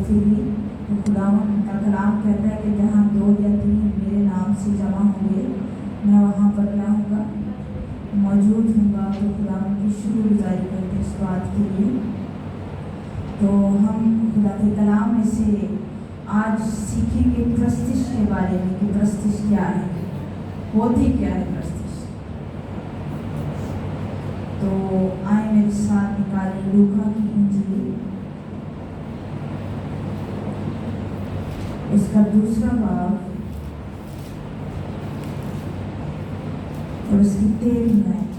Free तो खुदावंद का कलाम कहता है कि जहाँ 2 या 3 मेरे नाम से जमा होंगे मैं वहाँ पर क्या होगा, मौजूद हूँगा। तो खुदावंद की शुक्रगुजारी करते इस बात के लिए। तो हम खुदा के कलाम में से आज सीखेंगे प्रस्तिश के बारे में कि प्रस्तिश क्या है, होती क्या है प्रस्तिश। तो आए मेरे साथ निकालें लूका की इंजील, उसका 2 बाब और उसकी 13वीं आयत।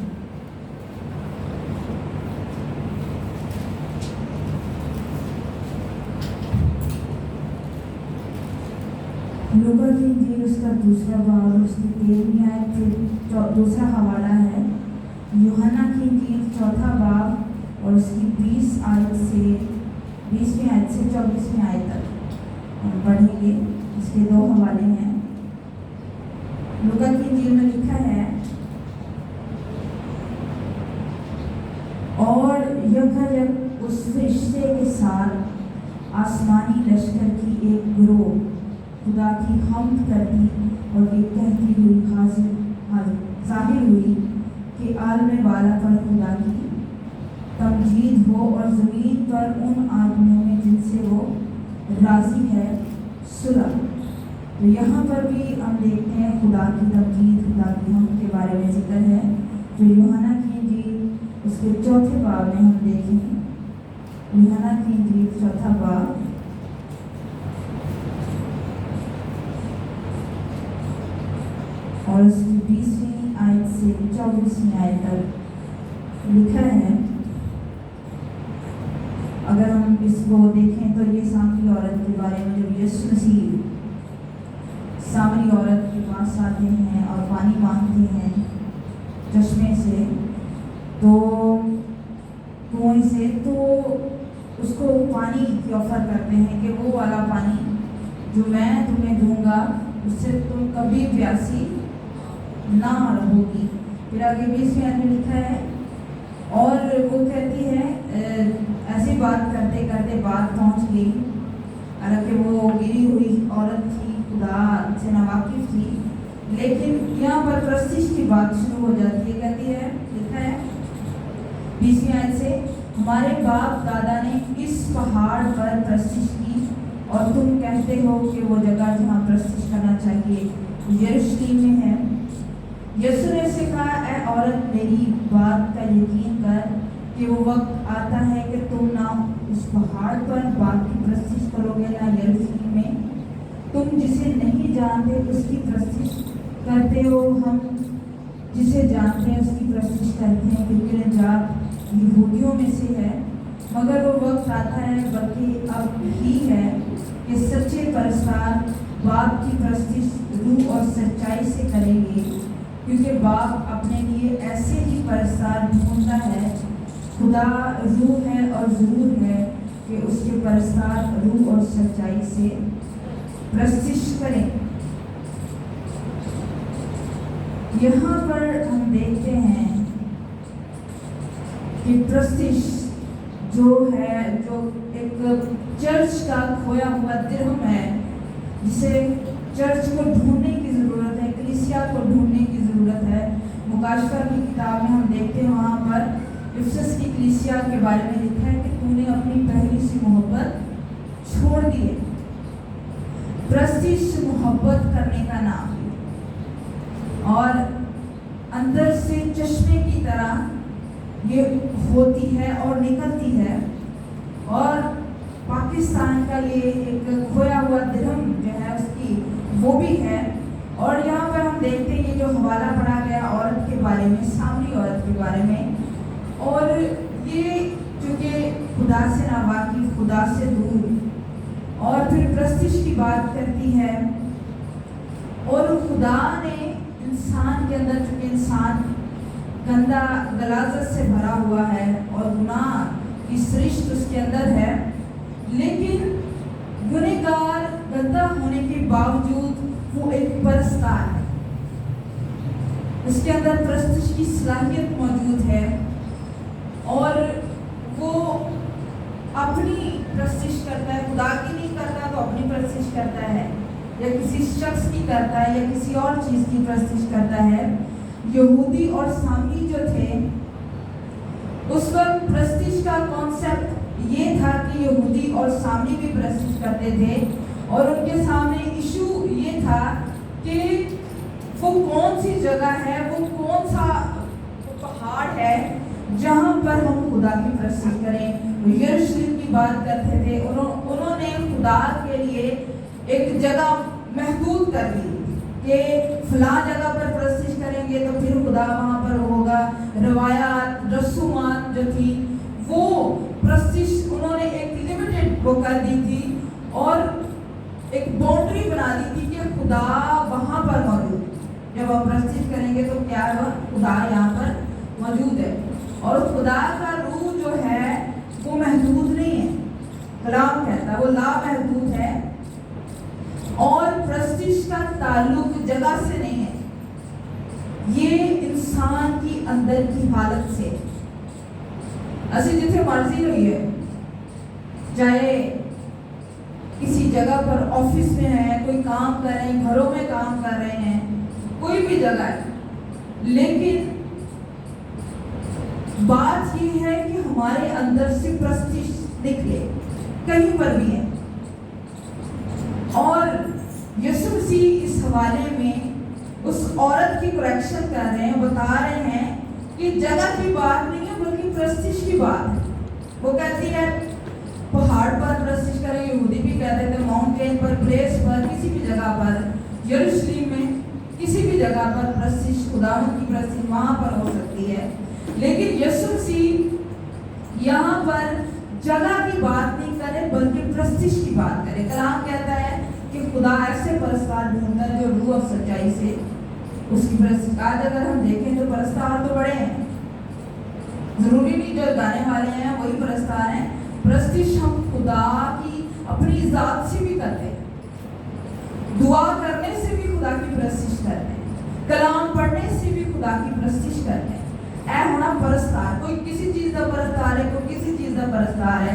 लूका की इंजील उसका 2 बाब और उसकी 13वीं आयत। फिर दूसरा हवाला है यूहन्ना की इंजील 4 बाब और उसकी 20वीं आयत से 24वीं आयत तक हम पढ़ेंगे। इसके 2 हवाले हैं। लूका की इंजील में लिखा है, और यकयक उस फरिश्ते के साथ आसमानी लश्कर की एक गिरोह खुदा की हम्द करती और ये कहती हुई ज़ाहिर हुई कि आलम वाला पर खुदा की तमजीद हो और ज़मीन पर उन आदमियों में जिनसे वो राज़ी है सुलह। तो यहाँ पर भी हम देखते हैं खुदा की तमजीद, खुदा की हम्द के बारे में जिक्र है जो यूहन्ना की इंजील उसके 4 बाब में हम देखें। यूहन्ना की इंजील 4 बाब और उसकी 20वीं आयत से 24वीं आयत तक लिखा है। अगर हम इसको देखें तो ये सामरी औरत के बारे में, जब यीशु मसीह सामरी औरत के पास आते हैं और पानी मांगते हैं चश्मे से, तो कुएं से, तो उसको पानी की ऑफर करते हैं कि वो वाला पानी जो मैं तुम्हें दूंगा उससे तुम कभी प्यासी ना रहोगी। फिर आगे 20वीं आयत में लिखा है, और वो कहती है ऐसी बात करते करते बात पहुंच गई, हालांकि वो गिरी हुई औरत थी, खुदा से नावाकिफ थी, लेकिन यहाँ पर प्रस्तिश की बात शुरू हो जाती है। कहती है, लिखा है 20वीं आयत से, हमारे बाप दादा ने इस पहाड़ पर प्रस्तिश की और तुम कहते हो कि वो जगह जहाँ प्रस्तिश करना चाहिए यरूशलेम में है। यीशु ने उससे कहा, ऐ औरत, मेरी बात का यकीन कर कि वो वक्त आता है कि तुम ना उस पहाड़ पर बाप की प्रस्तिश करोगे ना यरूशलेम में। तुम जिसे नहीं जानते उसकी प्रस्तिश करते हो, हम जिसे जानते हैं उसकी प्रस्तिश करते हैं, क्योंकि नजात यहूदियों में से है। मगर वो वक्त आता है, बल्कि अब ही है, कि सच्चे परस्तार बाप की प्रस्तिश रूह और सच्चाई से करेंगे, क्योंकि बाप अपने लिए ऐसे ही परस्तार ढूंढता है। खुदा रूह है और ज़रूर है कि उसके परस्तार रूह और सच्चाई से प्रस्तिश करें। यहाँ पर हम देखते हैं कि प्रस्तिश जो है, जो एक चर्च का खोया हुआ दिरहम है, जिसे चर्च को ढूंढने की ज़रूरत है, कलीसिया को ढूंढने की ज़रूरत है। मुकाशफा की किताब में हम देखते हैं, वहाँ पर इफिसस की कलीसिया के बारे में लिखा है कि तूने अपनी पहली सी मोहब्बत छोड़ दी है। प्रस्तिश मोहब्बत करने का नाम है, और अंदर से चश्मे की तरह ये होती है और निकलती है। और पाकिस्तान का ये एक खोया हुआ दिरहम जो है उसकी वो भी है। और यहाँ पर हम देखते हैं ये जो हवाला पढ़ा गया औरत के बारे में, सामरी औरत के बारे में, और ये चूँकि खुदा से नावाकिफ, खुदा से दूर, और फिर प्रस्तिश की बात करती है। और खुदा ने इंसान के अंदर, चूँकि इंसान गंदा गलाजत से भरा हुआ है और गुनाह की सृष्टि उसके अंदर है, लेकिन गुनहगार गंदा होने के बावजूद वो एक परस्तार है, उसके अंदर प्रस्तिश की सलाहियत मौजूद है, और वो अपनी प्रस्तिश करता है, खुदा की नहीं करता तो अपनी प्रस्तिश करता है, या किसी शख्स की करता है, या किसी और चीज़ की प्रस्तिश करता है। यहूदी और सामरी जो थे उस वक्त प्रस्तिश का कॉन्सेप्ट ये था कि यहूदी और सामरी भी प्रस्तिश करते थे, और उनके सामने इशू ये था कि वो कौन सी जगह है, वो कौन सा पहाड़ है जहाँ पर हम खुदा की प्रस्तिश करें। यरूशलेम की बात करते थे, उन्होंने खुदा के लिए एक जगह महदूद कर दी कि फलां जगह पर प्रस्तिश करेंगे तो फिर खुदा वहाँ पर होगा। रवायात, रसूमात जो थी वो प्रस्तिश उन्होंने एक लिमिटेड वो कर दी थी, और एक बाउंड्री बना दी थी कि खुदा वहाँ पर मौजूद, जब आप प्रस्तिश करेंगे तो क्या है, खुदा यहाँ पर मौजूद है। और खुदा का रूह जो है वो महदूद नहीं है, कलाम कहता है वो ला महदूद है, और प्रस्तिश का ताल्लुक जगह से नहीं है, ये इंसान की अंदर की हालत से। असी जिथे मर्जी हुई है, चाहे किसी जगह पर ऑफिस में है, कोई काम कर रहे हैं, घरों में काम कर रहे हैं, कोई भी जगह है, लेकिन बात ये है कि हमारे अंदर से प्रस्तिश निकले कहीं पर भी है। और यीशु मसीह इस हवाले में उस औरत की करेक्शन कर रहे हैं, बता रहे हैं कि जगह की बात नहीं है बल्कि प्रस्तिश की बात है। वो कहती है पहाड़ पर प्रस्तिश करें, यहूदी भी कहते थे माउंटेन पर, प्लेस पर, किसी भी जगह पर, यरूशलेम में किसी भी जगह पर प्रस्तिश, खुदावंद की प्रस्तिश वहाँ पर हो सकती है। लेकिन यीशु मसीह यहाँ पर जगह की बात नहीं करे बल्कि प्रस्तिश की बात करे। कलाम कहता है कि खुदा ऐसे परस्तार ढूंढता है जो रूह और सच्चाई से उसकी प्रस्तिश। आज अगर हम देखें तो परस्तार तो बड़े हैं, जरूरी नहीं जो गाने वाले हैं वही परस्तार हैं। प्रस्तिश हम खुदा की अपनी जात से भी करते हैं, दुआ करने से भी खुदा की प्रस्तिश करते हैं, कलाम पढ़ने से भी खुदा की प्रस्तिश करते हैं। ऐ होना परस्तार, कोई किसी चीज का परस्तार है, कोई किसी चीज का परस्तार है,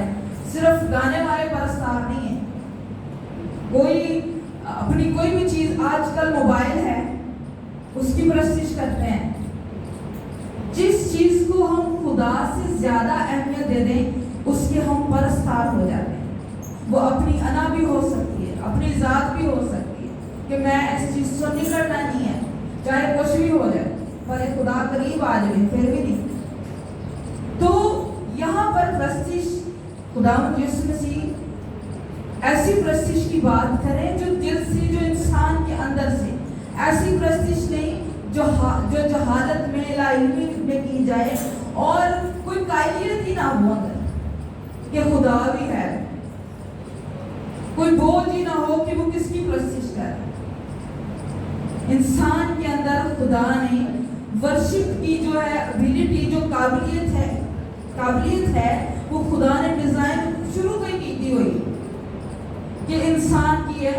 सिर्फ गाने वाले परस्तार नहीं है। कोई अपनी कोई भी चीज, आजकल मोबाइल है उसकी प्रस्तिश करते हैं। जिस चीज को हम खुदा से ज्यादा अहमियत दे दें उसके हम परस्तार हो जाते हैं। वो अपनी अना भी हो सकती है, अपनी जात भी हो सकती है कि मैं इस चीज से निकलना नहीं है, चाहे कुछ भी हो जाए, पर खुदा करीब आ जाए फिर भी नहीं। तो यहाँ पर प्रस्तिश खुदावंद यीशु मसीह ऐसी प्रस्तिश की बात करें जो दिल से, जो इंसान के अंदर से, ऐसी प्रस्तिश नहीं जो जहालत में, लाइल्मी में की जाए और कोई कायलियत ही ना हो अंदर कि खुदा भी है, कोई बोझ ही ना हो कि वो किसकी प्रस्तिश करे। इंसान के अंदर खुदा ने वर्शिप की जो है एबिलिटी, जो काबिलियत है वो खुदा ने डिजाइन शुरू में की हुई कि इंसान की है।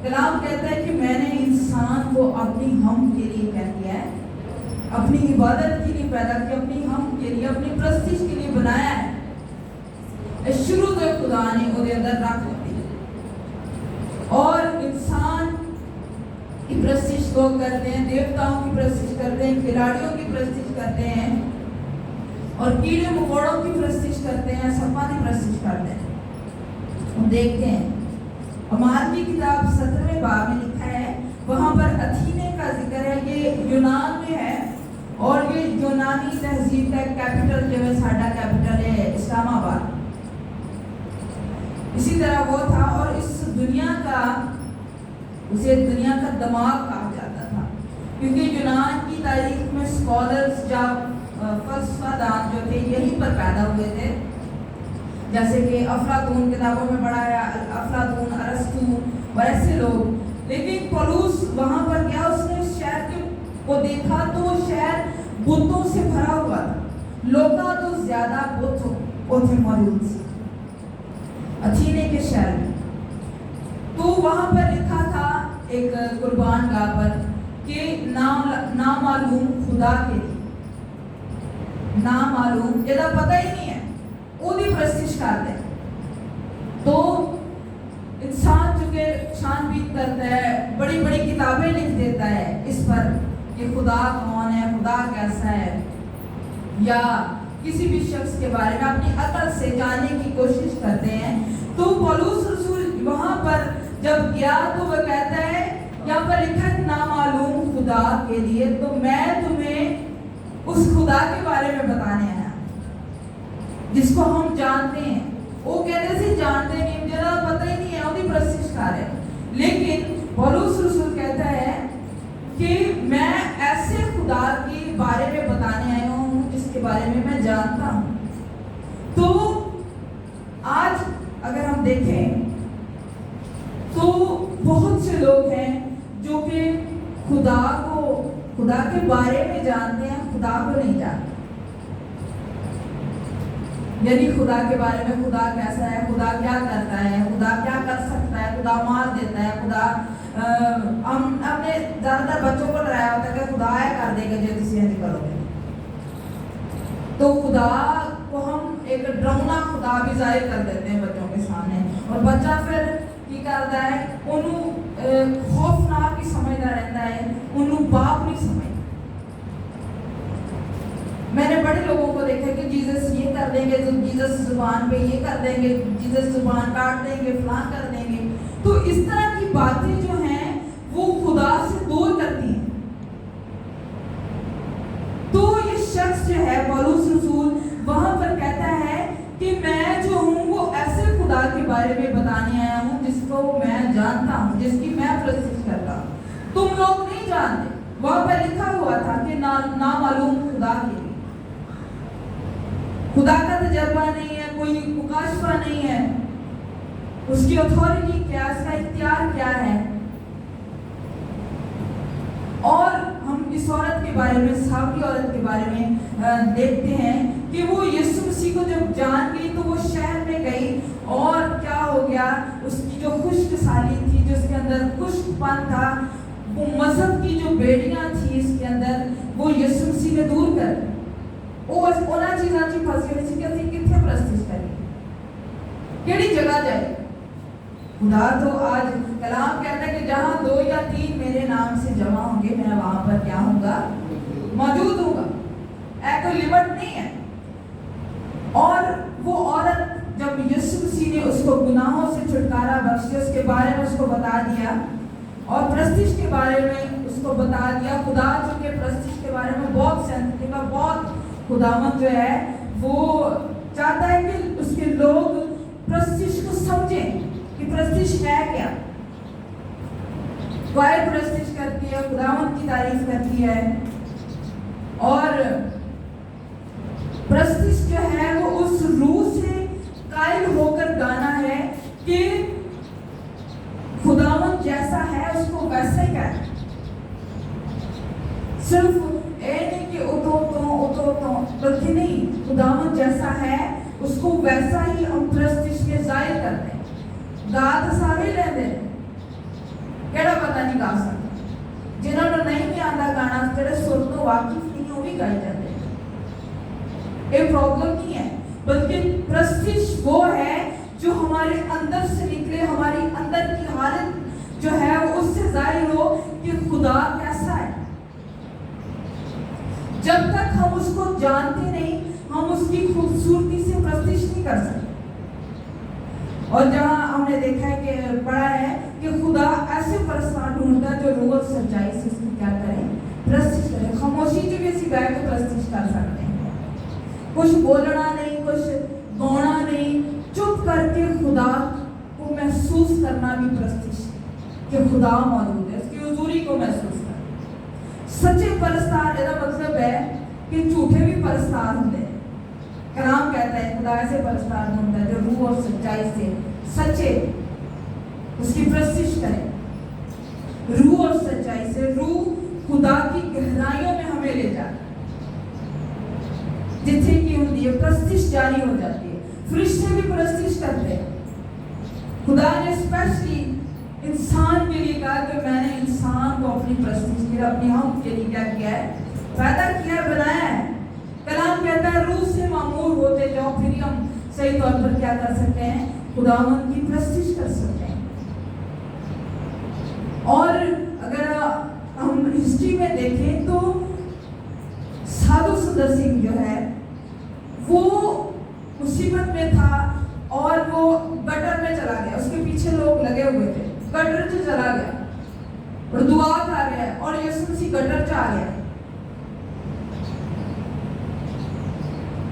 कलाम कहता है कि मैंने इंसान को अपनी हम के लिए कह दिया है, अपनी इबादत के लिए पैदा किया, अपनी हम के लिए, अपनी प्रस्तिश के लिए बनाया है। शुरू तो खुदा ने उसके अंदर रख दी, और इंसान की प्रस्तिश को करते हैं, देवताओं की प्रस्तिश करते हैं, खिलाड़ियों की प्रस्तिश करते हैं, और कीड़े मकोड़ों की प्रस्तिश करते हैं, सपा की प्रस्तिश करते हैं। हम देखते हैं अमाल की किताब 17वें बाब में लिखा है, वहाँ पर अथीने का जिक्र है। ये यूनान में है, और ये यूनानी तहजीब का कैपिटल जो है, साडा कैपिटल है इस्लामाबाद। इसी तरह वो था, और इस दुनिया का, उसे दुनिया का दिमाग कहा जाता था, क्योंकि यूनान की तारीख में स्कॉलर्स या फलसफादान जो थे यहीं पर पैदा हुए थे, जैसे कि अफलातून किताबों में पढ़ा है, अफलातून, अरस्तू और ऐसे लोग। लेकिन पौलुस वहाँ पर गया, उसने उस शहर को देखा तो वो शहर बुतों से भरा हुआ था, लोका तो ज्यादा बुत थे मौजूद अथीने के शहर में। तो वहाँ पर लिखा था एक कुर्बान गाह पर कि नामालूम खुदा के लिए, नामालूम जदा पता ही नहीं है, ओदी प्रस्तिश कर दे। छान बीन करता है, बड़ी बड़ी किताबें लिख देता है इस पर कि खुदा कौन है, खुदा कैसा है, या किसी भी शख्स के बारे में अपनी अकल से जानने की कोशिश करते हैं। तो पौलुस रसूल वहां पर जब गया तो वह कहता है, यहाँ पर लिखा है नामालूम खुदा के लिए, तो मैं तुम्हें उस खुदा के बारे में बताने आया जिसको हम जानते हैं। वो कहते से जानते नहीं, मुझे पता ही नहीं है, ਉਹਦੀ ਪ੍ਰਸਤਿਸ਼ ਕਰ है। लेकिन पौलुस रसूल कहता है कि मैं ऐसे खुदा के बारे में बताने आया हूँ जिसके बारे में मैं जानता हूँ। तो आज अगर हम देखें तो बहुत से लोग हैं जो कि खुदा के बारे में जानते हैं, खुदा को नहीं जानते। यानी खुदा के बारे में, खुदा कैसा है, खुदा क्या करता है, खुदा क्या कर सकता है, खुदा मार देता है, खुदा हम अपने ज्यादातर बच्चों को डराया होता है कि खुदा आया कर देगा जो तुम इंज करोगे। तो खुदा को हम एक डरावना खुदा भी जाहिर कर देते हैं बच्चों के सामने, और बच्चा फिर की करता है उन्होंने खौफनाक ही समझता रहता है, उन्होंने बाप नहीं समझता। मैंने बड़े लोगों को देखा कि जीसस ये कर देंगे, तो जीसस जुबान पे ये कर देंगे, जीसस जुबान काट देंगे, फलां कर देंगे। तो इस तरह की बातें जो हैं वो खुदा से दूर करती हैं। तो ये शख्स जो है पौलुस रसूल वहां पर कहता है कि मैं जो हूँ वो ऐसे खुदा के बारे में बताने आया हूँ जिसको मैं जानता हूँ, जिसकी मैं प्रस्तुत करता हूँ, तुम लोग नहीं जानते। वहां पर लिखा हुआ था कि नामालूम खुदा के लिए। खुदा का तजर्बा नहीं है, कोई मुकाशफा नहीं है, उसकी अथॉरिटी क्या, उसका इख्तियार क्या है। और हम इस औरत के बारे में, सावरी औरत के बारे में देखते हैं कि वो यीशु मसीह को जब जान गई तो वो शहर में गई, और क्या हो गया, उसकी जो खुश्क साली थी, जो उसके अंदर खुश्कपन था, वो मजहब की जो बेड़ियां थी इसके अंदर, वो यीशु मसीह ने दूर कर दी। ਉਹਨਾਂ ਚੀਜ਼ਾਂ 'ਚ ਫਸ ਗਏ ਸੀ ਕਿ ਅਸੀਂ ਕਿੱਥੇ ਪ੍ਰਸਤਿਸ਼ ਕਰੀਏ, ਕਿਹੜੀ ਜਗ੍ਹਾ ਜਾਏ। खुदा तो आज कलाम कहता है कि जहाँ 2 या 3 मेरे नाम से जमा होंगे मैं वहां पर क्या होगा, मौजूद होगा। कोई लिमिट नहीं है। और वो औरत जब यीशु मसीह ने उसको गुनाहों से छुटकारा बख्श, उसके बारे में उसको बता दिया और प्रस्तिश के बारे में उसको बता दिया। खुदा जो के प्रस्तिश के बारे में बहुत सेंसिटिव है, बहुत खुदावंद जो है वो चाहता है कि उसके लोग प्रस्तिश को समझें कि प्रस्तिश है क्या। वाय प्रस्तिश करती है, खुदावंद की तारीफ करती है, और प्रस्तिश जो है वो उस रूह से कायल होकर गाना है कि खुदावंद जैसा है उसको वैसा ही कहना। सिर्फ नहीं कि बल्कि नहीं, खुदावंद जैसा है उसको वैसा ही हम प्रस्तिश में जाहिर करते हैं। गा तो सारे लेंदे, केड़ा पता नहीं गा सकता, जिन्होंने नहीं भी आता गाना, जेड़े सुर तो वाकिफ नहीं वो भी गाए जाते हैं। ये प्रॉब्लम नहीं है, बल्कि प्रस्तिश वो है जो हमारे अंदर से निकले, हमारी अंदर की हालत जो है वो उससे जाहिर हो कि खुदा कैसा है। जब तक हम उसको जानते नहीं, हम उसकी खूबसूरती से प्रस्तिश नहीं कर सकते। और जहाँ हमने देखा है कि पढ़ा है कि खुदा ऐसे परस्तार ढूंढता है जो रूह और सच्चाई से उसकी क्या करें, प्रस्तिश करें। खामोशी से भी ऐसी बैठ के प्रस्तिश कर सकते हैं, कुछ बोलना नहीं, कुछ गाना नहीं, चुप करके खुदा को महसूस करना भी प्रस्तिश कि खुदा मौजूद है, उसकी हुजूरी को महसूस करना। सच्चे परस्तार का मतलब है कि झूठे भी परस्तार होते हैं। कलाम कहता है खुदा ऐसे परस्तार ढूंढता है जो रूह और सच्चाई से सच्चे उसकी प्रस्तिश करें। रूह और सच्चाई से, रूह खुदा की गहराइयों में हमें ले जाता है, जिथे की होती है प्रस्तिश जारी हो जाती है। फरिश्ते भी प्रस्तिश करते हैं। खुदा ने स्पेशली इंसान के लिए कहा कि मैंने इंसान को अपनी प्रस्तिश के लिए, अपनी हम के लिए क्या किया है, पैदा किया, बनाया है। कलाम कहता है रूह से मामूर होते जाओ, फिर हम सही तौर पर क्या कर सकते हैं, खुदावंद की प्रस्तिश कर सकते हैं। اور اگر ہم ہسٹری میں دیکھیں تو سادھو سندر سنگھ جو ہے وہ مصیبت میں تھا اور وہ گٹر میں چلا گیا، اس کے پیچھے لوگ لگے ہوئے تھے، گٹر سے چلا گیا اور دعا کر رہا ہے اور یسوع مسیح گٹر چ آ گیا،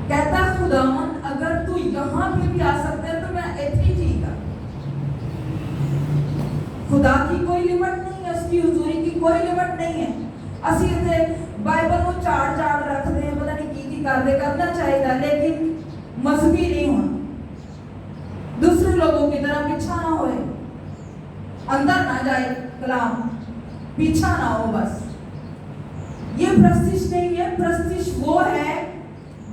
کہتا خداوند اگر تو یہاں پہ بھی آ سکتا ہے تو میں اتنی ٹھیک ہے۔ خدا کی کوئی لمٹ نہیں ہے، اس کی حضوری کی کوئی لمٹ نہیں ہے۔ اسی تے بائبل کو چاڑ رکھتے ہیں، پتہ نہیں کی کرتے، کرنا چاہیے لیکن مذہبی نہیں ہونا، دوسرے لوگوں کی طرح پیچھا نہ ہوئے، اندر نہ جائے کلام، پیچھا نہ ہو بس۔ یہ پرستش نہیں ہے، پرستش وہ ہے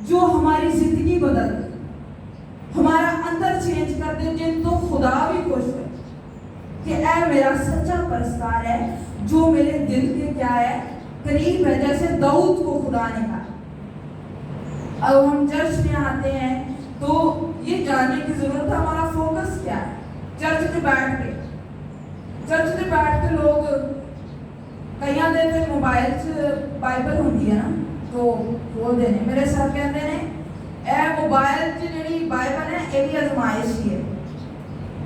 جو ہماری زندگی بدل دے، ہمارا اندر چینج کر دے، جن تو خدا بھی خوش ہے کہ اے میرا سچا پرستار ہے جو میرے دل کے کیا ہے قریب ہے، جیسے داؤد کو خدا نے کہا۔ اب ہم چرچ میں آتے ہیں تو یہ جاننے کی ضرورت ہے ہمارا فوکس کیا ہے۔ چرچ میں بیٹھ کے لوگ کئی دن موبائل سے بائبل ہوتی ہے نا تو بول دینے، میرے سر کہتے ہیں اے موبائل کی جڑی بائبل ہے یہ بھی آزمائش ہی ہے،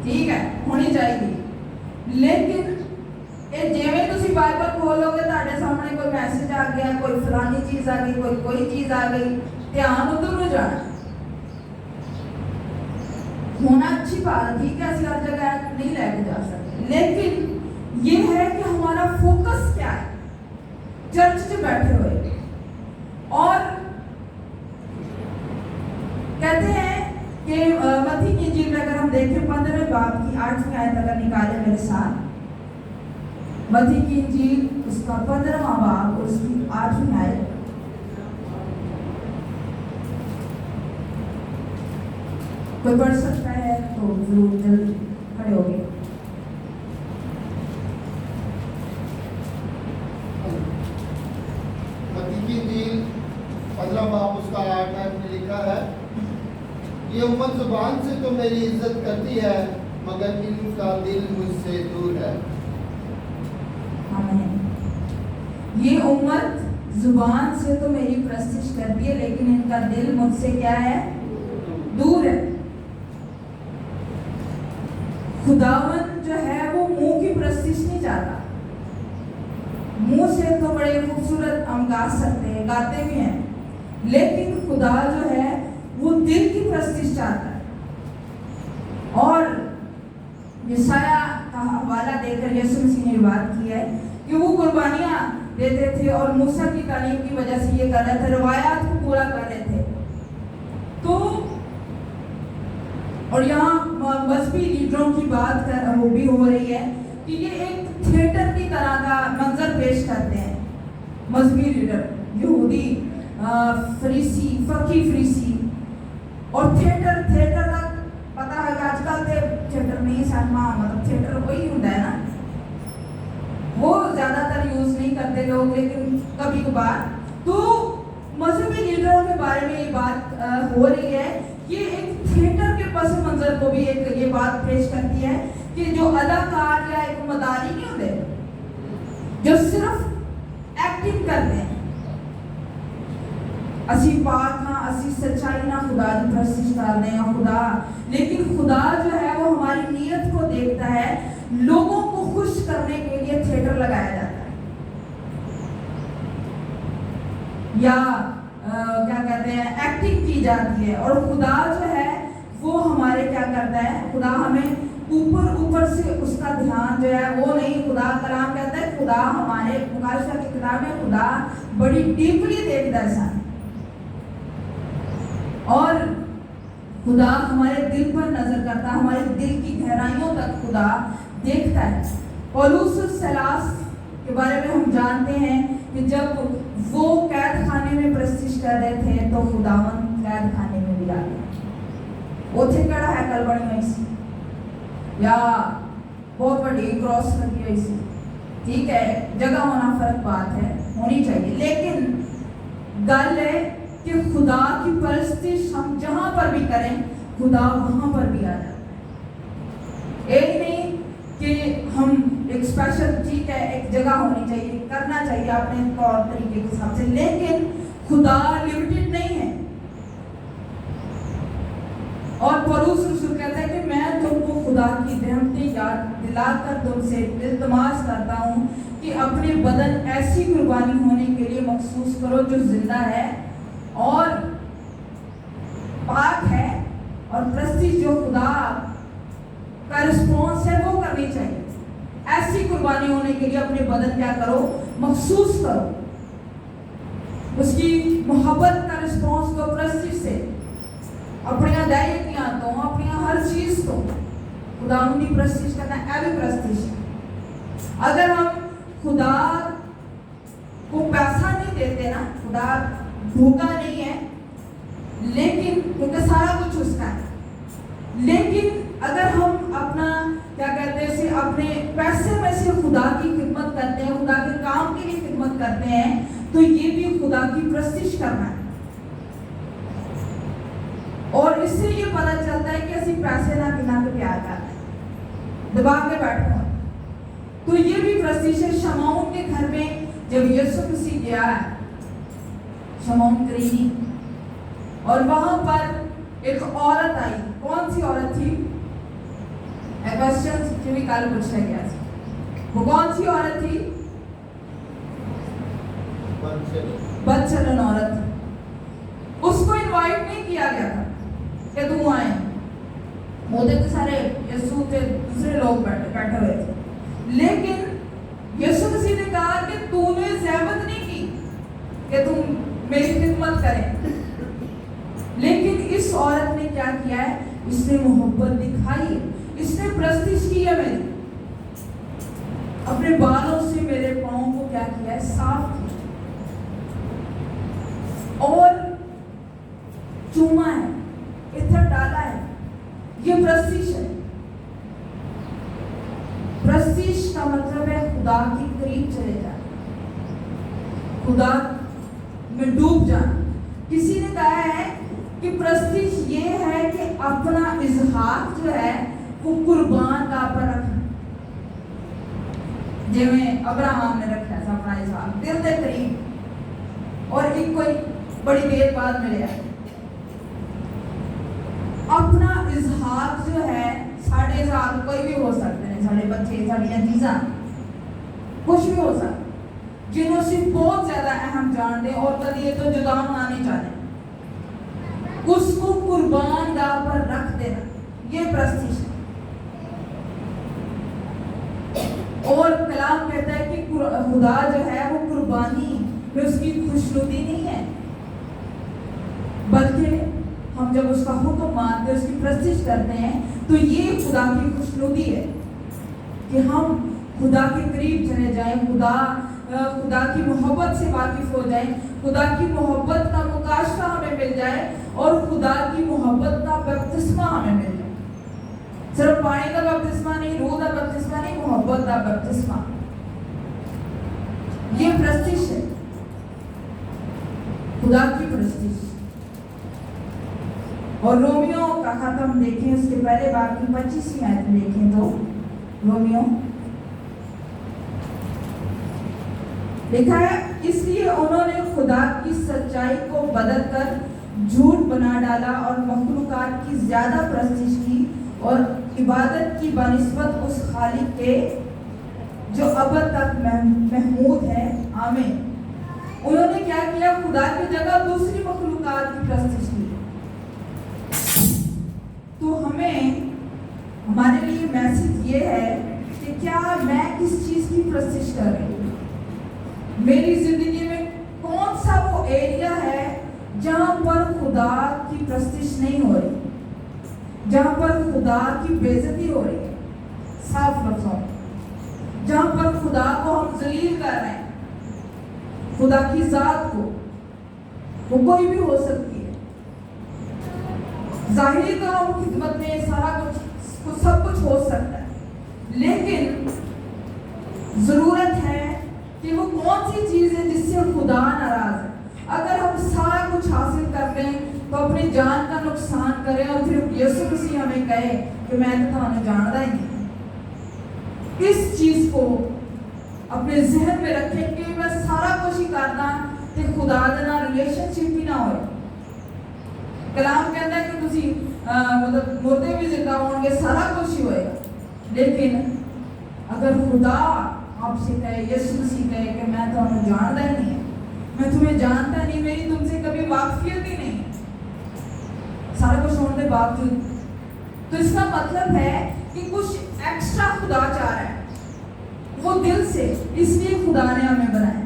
ٹھیک ہے ہونی چاہیے، لیکن جیویں تسی بائبل کھولو گے تہاڈے سامنے کوئی میسج آ گیا، کوئی فلانی چیز آ گئی، کوئی چیز آ گئی، دھیان ادھر ہو جانا۔ ہونا اچھی بات، ٹھیک ہے اسی ہر جگہ نہیں لے کے جا سکتے، لیکن یہ ہے کہ ہمارا فوکس کیا ہے چرچ سے بیٹھے ہوئے۔ اور کہتے ہیں کہ متی کی انجیل میں اگر ہم دیکھیں 15ویں باب کی 8ویں آیت اگر نکالے میرے ساتھ، متی کی انجیل اس کا 15واں باب اور اس کی 8ویں آیت، کوئی پڑھ سکتا ہے تو ضرور جلدی کھڑے ہو گئے۔ متی کی انجیل 15 باب اس کا 8 آیت میں لکھا ہے، یہ امت زبان سے تو میری عزت کرتی ہے مگر ان کا دل مجھ سے دور ہے۔ آمین۔ یہ امت زبان سے تو میری پرستش کرتی ہے لیکن ان کا دل مجھ سے کیا ہے؟ دور ہے۔ خداوند جو ہے وہ منہ کی پرستش نہیں چاہتا، منہ سے تو بڑے خوبصورت ہم گا سکتے ہیں، گاتے بھی ہیں، لیکن خدا جو ہے وہ دل کی پرستش چاہتا ہے۔ اور یسایہ کا حوالہ دے کر یسوع مسیح نے بات کی ہے کہ وہ قربانیاں دیتے تھے اور موسیٰ کی تعلیم کی وجہ سے یہ کر رہے تھے، روایات کو پورا کر رہے تھے۔ تو اور یہاں مذہبی لیڈروں کی بات وہ بھی ہو رہی ہے کہ یہ ایک تھیٹر کی طرح کا منظر پیش کرتے ہیں مذہبی لیڈر، یہودی، فریسی، فقی فریسی، اور تھیٹر کا پتا ہے کہ آج کل تھیٹر نہیں، سینما مطلب تھیٹر وہی ہوتا ہے نا، وہ زیادہ تر یوز نہیں کرتے لوگ، لیکن کبھی کبھار۔ تو مذہبی لیڈروں کے بارے میں یہ بات ہو رہی ہے، یہ ایک تھیٹر کے پس منظر کو بھی ایک یہ بات پیش کرتی ہے کہ جو اداکار یا ایک مداری نہیں ہوتے جو صرف ایکٹنگ کرتے ہیں، اسی پاک نہ اسی سچائی نہ خدا کی پرستش کرتے ہیں خدا، لیکن خدا جو ہے وہ ہماری نیت کو دیکھتا ہے، لوگوں کو خوش کرنے کے لیے تھیٹر لگایا جاتا ہے، یا کیا کہتے ہیں ایکٹنگ کی جاتی ہے، اور خدا جو ہے وہ ہمارے کیا کرتا ہے، خدا ہمیں اوپر سے اس کا دھیان جو ہے وہ نہیں، خدا کلام کہتا ہے خدا ہمارے مکاشفہ کی کتاب میں خدا بڑی ڈیپلی دیکھتا ہے سن، اور خدا ہمارے دل پر نظر کرتا ہے، ہمارے دل کی گہرائیوں تک خدا دیکھتا ہے۔ پولس سیلاس کے بارے میں ہم جانتے ہیں کہ جب وہ قید خانے میں پرستش کر رہے تھے تو خداوند قید خانے میں بھی آ گیا، اوتھے کڑا ہے کل بڑی ہوئی سی یا بہت بڑی کراس لگی ہوئی سی، ٹھیک ہے جگہ ہونا فرق بات ہے، ہونی چاہیے، لیکن گل ہے کہ خدا کی پرستش ہم جہاں پر بھی کریں خدا وہاں پر بھی آ جاتا ہے۔ ایک نہیں کہ ہم ایک स्पेशल, ठीक है, एक जगह होनी चाहिए, करना चाहिए अपने तौर तरीके के हिसाब से, लेकिन खुदा लिमिटेड नहीं है। और पौलुस रसूल कहता है कि मैं तुमको खुदा की रहमतें याद दिलाकर तुमसे इल्तिमास करता हूँ कि अपने बदन ऐसी कुर्बानी होने के लिए मखसूस करो जो जिंदा है और पाक है, और प्रस्तिश जो खुदा का रिस्पॉन्स है वो करनी चाहिए। ऐसी कुर्बानी होने के लिए अपने बदन क्या करो, मखसूस करो, उसकी मोहब्बत का रिस्पॉन्स को प्रस्तिश से, अपनी दायित्व तो अपनी हर चीज को खुदा की प्रस्तिश करना, ऐसी प्रस्तिश है। अगर हम खुदा को पैसा नहीं देते ना, खुदा भूखा नहीं है, लेकिन क्योंकि सारा कुछ उसका है, लेकिन अगर हम अपना क्या कहते हैं, अपने पैसे में से खुदा की खिदमत करते हैं, खुदा के काम के लिए खिदमत करते हैं, तो ये भी खुदा की प्रस्तिश करना है। और इससे ये पता चलता है कि असि पैसे ना किना के प्यार करते हैं, दबा के बैठे हो, तो ये भी प्रस्तिश है। शमौन के घर में जब यीशु मसीह गया है, शमौन करीनी, और वहां पर एक औरत आई। कौन सी औरत थी? क्वेश्चन भी कल पूछा गया था। वो कौन सी औरत थी? बदचलन औरत। उसको इनवाइट नहीं किया गया था कि तुम आए, वो तो सारे यीशु के दूसरे लोग बैठे हुए थे, लेकिन यीशु मसीह ने कहा कि तूने ज़हमत नहीं की कि तुम मेरी खिदमत करें। लेकिन इस औरत ने क्या किया है? इसने मोहब्बत दिखाई, इसने प्रस्तिश की है मेरी, अपने बालों से मेरे पाँव को क्या किया है? साफ किया और चूमा है, इधर डाला है। ये प्रस्तिश है। प्रस्तिश का मतलब है खुदा के करीब चले जाना, खुदा में डूब जाना। किसी ने कहा है कि प्रस्तिश ये है कि अपना इजहार जो है वो कुर्बान का पर रखना, जिमें अब्राहम ने रखा था अपना इजहार दिल के करीब, और एक कोई बड़ी देर बाद मिले। अपना इजहार जो है, साढ़े इजहार कोई भी हो सकते हैं, साढ़े बच्चे, साड़ी अजीजा, कुछ भी हो सकता, जिन्हों से बहुत ज्यादा अहम जान दे और कभी ये तो जुदा होना नहीं चाहते, उसको कुर्बान गाह पर रख देना, ये प्रस्तिश है। और कलाम कहता है कि खुदा जो है वो कुर्बानी में उसकी खुशनुदी नहीं है, बल्कि हम जब उसका हुक्म मानते हैं, उसकी प्रस्तिश करते हैं, तो ये खुदा की खुशनुदी है कि हम खुदा के करीब चले जाएं, खुदा की मोहब्बत से वाकिफ हो जाएं, खुदा की मोहब्बत का मुकाशफा हमें मिल जाए और खुदा की मोहब्बत का बपतिस्मा हमें मिल जाए। सिर्फ पानी का बपतिस्मा नहीं, रूह का बपतिस्मा नहीं, मोहब्बत का बपतिस्मा। ये प्रस्तिश है, खुदा की प्रस्तिश। और रोमियो का खत हम देखें, उसके पहले बाब की 25वीं आयत में देखें तो रोमियो लिखा है, इसलिए उन्होंने खुदा की सच्चाई को बदलकर झूठ बना डाला और मखलूकात की ज्यादा प्रस्तिश की और इबादत की बनिस्बत उस खालिक के जो अब तक महमूद है, आमीन। उन्होंने क्या किया? खुदा की जगह दूसरी मखलूकात की प्रस्तिश की। तो हमारे लिए मैसेज ये है कि क्या मैं किस चीज की प्रस्तिश कर रही हूँ? मेरी जिंदगी में कौन सा वो एरिया है जहां पर खुदा की प्रस्तिश नहीं हो रही, जहां पर खुदा की बेइज्जती हो रही है, साफ लफ्जों में, जहां पर खुदा को हम जलील कर रहे हैं, खुदा की जात को, वो कोई भी हो सकती है। जाहिर तो हम खिदमत में सारा कुछ सब कुछ हो सकता है, लेकिन जरूरत है कि वो कौन सी चीज है जिससे खुदा नाराज है। अगर हम सारा कुछ हासिल कर लें तो अपनी जान का नुकसान करें और फिर यीशु मसीह हमें कहे कि मैं तो तुम्हें जानता ही नहीं, اس چیز کو اپنے ذہن میں رکھیں کہ میں سارا کچھ ہی کرنا تے خدا دے نال ریلیشن شپ ہی نہ ہوئے. کلام کہتا ہے کہ تسی مطلب مردے بھی زندہ ہوں گے, سارا کچھ ہی ہوئے گا, لیکن اگر خدا آپ سے کہے, یسوع مسیح کہے کہ میں تمہیں جانتا ہی نہیں, میں تمہیں جانتا نہیں, میری تم سے کبھی واقفیت ہی نہیں, سارا کچھ ہونے کے باوجود, تو اس کا مطلب ہے کہ کچھ ایکسٹرا خدا چاہ رہا ہے, وہ دل سے, اس لیے خدا نے ہمیں بنایا.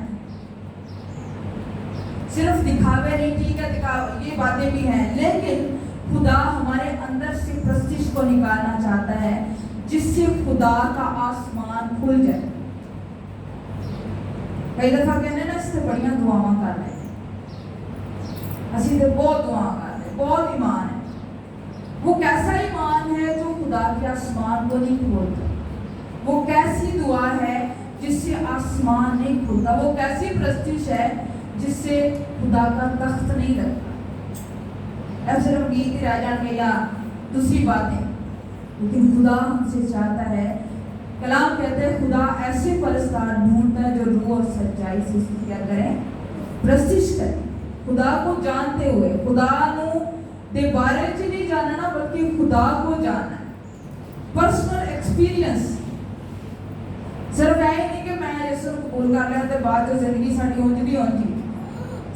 صرف دکھاوے نہیں, ٹھیک ہے دکھاوے یہ باتیں بھی ہیں, لیکن خدا ہمارے اندر سے پرستش کو نکالنا چاہتا ہے جس سے خدا کا آسمان کھل جائے. کئی دفعہ کہنے نا اس سے بڑیاں دعاواں کر رہے ہیں, اسی سے بہت دعا کر رہے, بہت ایمان ہے. وہ کیسا ایمان ہے جو خدا کے آسمان کو نہیں کھولتا؟ وہ کیسی دعا ہے جس سے آسمان نہیں کھلتا؟ وہ کیسی پرستش ہے جس سے خدا کا تخت نہیں لگتا؟ اب صرف گیت ہی رہ جان گے یا دوسری باتیں, لیکن خدا ہم سے چاہتا ہے, کلام کہتے ہیں خدا ایسے پرستار ڈھونڈتا ہے جو روح اور سچائی سے اس کی کیا کریں, پرستش کریں. خدا کو جانتے ہوئے, خدا نو دے بارے چ نہیں جاننا نا, بلکہ خدا کو جاننا ہے. پرسنل ایکسپیرینس, صرف یہ نہیں کہ میں یسوع کو قبول کر لیا تے بعد جو زندگی ساری ہونج بھی ہونجی,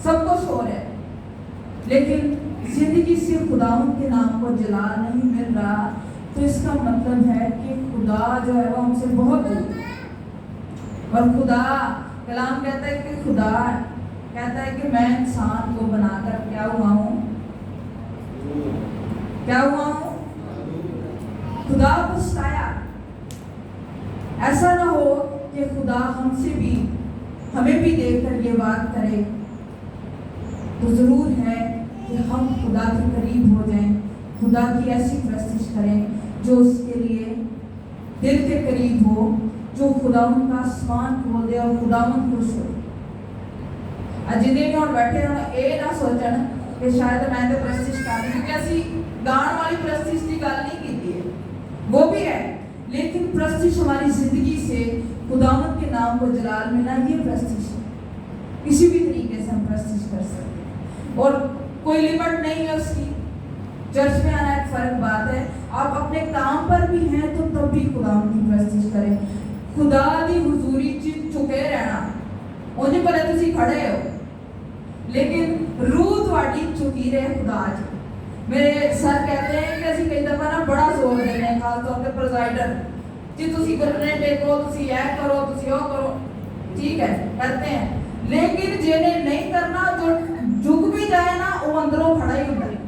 سب کچھ ہو رہا ہے, لیکن زندگی سے خداوند کے نام کو جلال نہیں مل رہا, تو اس کا مطلب ہے کہ خدا جو ہے وہ ہم سے بہت دور ہے. اور خدا, کلام کہتا ہے کہ خدا کہتا ہے کہ میں انسان کو بنا کر کیا ہوا ہوں, کیا ہوا ہوں, خدا کو ستایا. ایسا نہ ہو کہ خدا ہم سے بھی, ہمیں بھی دیکھ کر یہ بات کرے. تو ضرور ہے کہ ہم خدا کے قریب ہو جائیں, خدا کی ایسی پرستش کریں جو اس کے لیے دل کے قریب ہو, جو خداوند کا آسمان کھول دے اور خداوند خوش ہو. جن بھی اور بیٹھے ہوں یہ نہ سوچن کہ شاید میں تو پرستش کر رہی, کیونکہ اسی گان والی پرستش کی گل نہیں کی ہے, وہ بھی ہے, لیکن پرستش ہماری زندگی سے خداوند کے نام کو جلال ملنا, یہ پرستش ہے. کسی بھی طریقے سے ہم پرستش کر سکتے ہیں اور کوئی لمٹ نہیں ہے اس کی. چرچ میں آنا ایک فرق بات ہے, آپ اپنے کام پر بھی ہیں تو تب بھی خداوند کی پرستش کریں. خدا دی حضوری چکے رہنا, انہیں پہلے تسی کھڑے ہو, لیکن روح تواڈی چکی رہے خدا جی. میرے سر کہتے ہیں کہ اسی کئی دفعہ نا بڑا زور دینے ہیں, خاص طور پہ پریزائڈر جی, تسی گھٹنے ٹیکو, تسی یہ کرو, تسی وہ کرو, ٹھیک ہے کرتے ہیں, لیکن جنہیں نہیں کرنا, جو جھک بھی جائے نا وہ اندروں کھڑا ہی ہوتا ہے,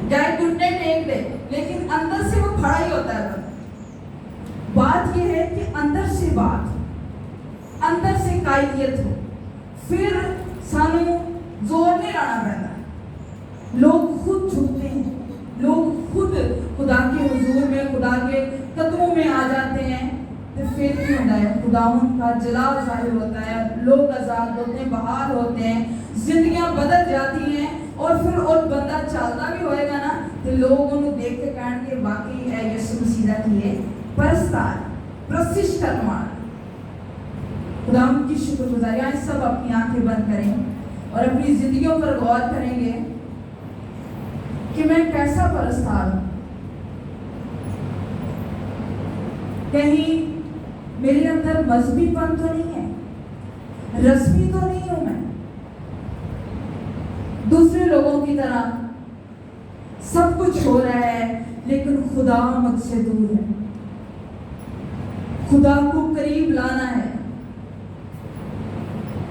جائے گھٹنے ٹیک دے لیکن اندر سے وہ کھڑا ہی ہوتا ہے. بات یہ ہے کہ اندر سے بات, اندر سے قائلیت ہو, پھر سانو زور نہیں لانا پڑتا. لوگ خود جھکتے ہیں, لوگ خود خدا کے حضور میں, خدا کے قدموں میں آ جاتے ہیں, تو پھر کیوں ہوتا ہے, خداوند کا جلال ظاہر ہوتا ہے, لوگ آزاد ہوتے ہیں, بحال ہوتے ہیں, زندگیاں بدل جاتی ہیں, اور پھر اور بندہ چلتا بھی ہوئے گا نا تو لوگ انہوں دیکھ کے کہن کہ باقی ہے یسوع مسیح کی ہے پرستار, پرستش کرنے والا. خداوند کی شکر گزاری, آج سب اپنی آنکھیں بند کریں اور اپنی زندگیوں پر غور کریں گے کہ میں کیسا پرستار ہوں. کہیں میرے اندر مذہبی پن تو نہیں ہے, رسمی تو نہیں ہوں میں, دوسرے لوگوں کی طرح سب کچھ ہو رہا ہے لیکن خدا مجھ سے دور ہے. خدا کو قریب لانا ہے,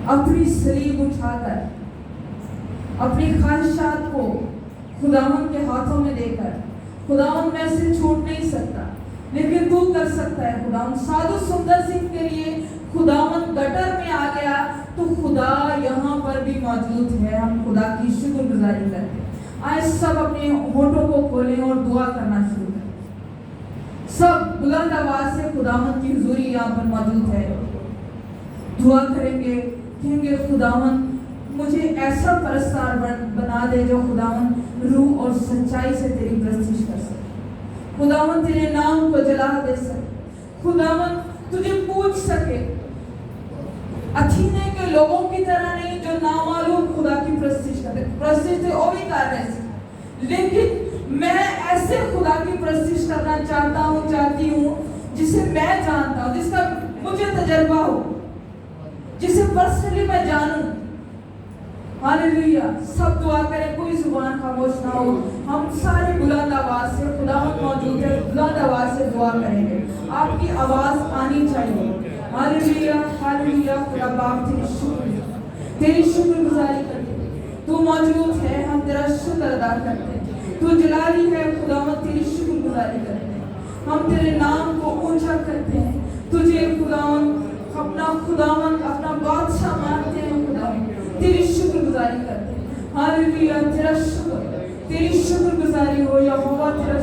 اپنی صلیب اٹھا کر, اپنی خواہشات کو خداوند کے ہاتھوں میں دے کر. خداوند میں سے چھوٹ نہیں سکتا لیکن تو کر سکتا ہے. خداوند سادھو سندر سنگھ کے لیے خداوند گٹر میں آ گیا تو خدا یہاں پر بھی موجود ہے. ہم خدا کی شکر گزاری کرتے ہیں. آئے سب اپنے ہونٹوں کو کھولیں اور دعا کرنا شروع کریں. سب بلند آواز سے خداوند کی حضوری یہاں پر موجود ہے. دعا کریں گے, کہیں گے خداوند مجھے ایسا پرستار بنا دے جو خداوند روح اور سچائی سے تیری پرستش کر سکے. खुदावन तेरे नाम को जला दे सके, खुदावन तुझे पूछ सके, अथीने के लोगों की तरह नहीं जो नामालूम खुदा की प्रस्तिश करते, प्रस्तिश तो वो भी कर रहे थे, लेकिन मैं ऐसे खुदा की प्रस्तिश करना चाहता हूँ, चाहती हूँ जिसे मैं जानता हूँ, जिसका मुझे तजर्बा हो, जिसे पर्सनली मैं जानूं। हालेलुया। सब दुआ करें, कोई जुबान खामोश ना हो। हम सारे बुलंद आवाज से, खुदावंद मौजूद है, बुलंद आवाज से दुआ करेंगे। आपकी आवाज आनी चाहिए। Hallelujah hallelujah. खुदा बाप तेरी शुक्रगुजारी करते हैं, तू मौजूद है, हम तेरा शुक्र अदा करते हैं, तू जलाली है खुदावंद, तेरी शुक्रगुजारी करते हैं, हम तेरे नाम को ऊंचा करते हैं, तुझे खुदावंद अपना खुदावंद अपना बादशाह मानते हैं, खुदावंद तेरी शुक्रगुजारी करते हैं। हालेलुया। तेरा शुक्र, तेरी शुक्रगुजारी हो यहोवा, तेरा